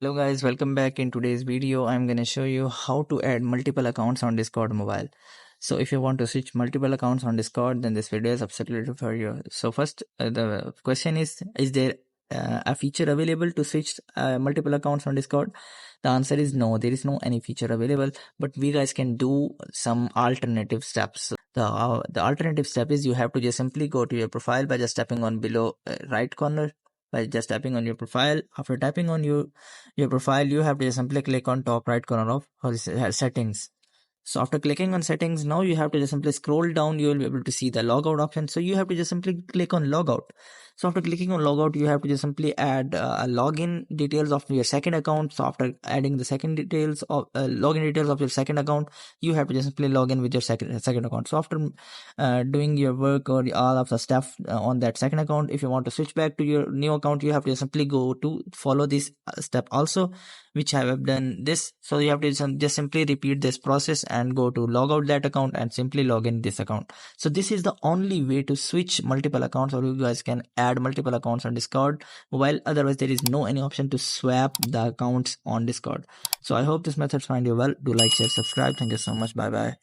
Hello guys, welcome back. In today's video I'm going to show you how to add multiple accounts on Discord mobile. So if you want to switch multiple accounts on Discord, then this video is absolutely for you. So first the question is there a feature available to switch multiple accounts on Discord? The answer is no, there is no any feature available, but we guys can do some alternative steps. The alternative step is you have to just simply go to your profile by just tapping on below right corner, by just tapping on your profile. After tapping on your profile, you have to just simply click on top right corner of settings. So after clicking on settings, now you have to just simply scroll down. You will be able to see the logout option. So you have to just simply click on logout. So after clicking on logout, you have to just simply add a login details of your second account. So after adding the second details of login details of your second account, you have to just simply log in with your second account. So after doing your work or all of the stuff on that second account, if you want to switch back to your new account, you have to simply go to follow this step also, which I have done this. So you have to just simply repeat this process and go to log out that account and simply log in this account. So this is the only way to switch multiple accounts, or you guys can add multiple accounts on Discord mobile. Otherwise there is no any option to swap the accounts on Discord. So I hope this method find you well. Do like, share, subscribe. Thank you so much. Bye bye.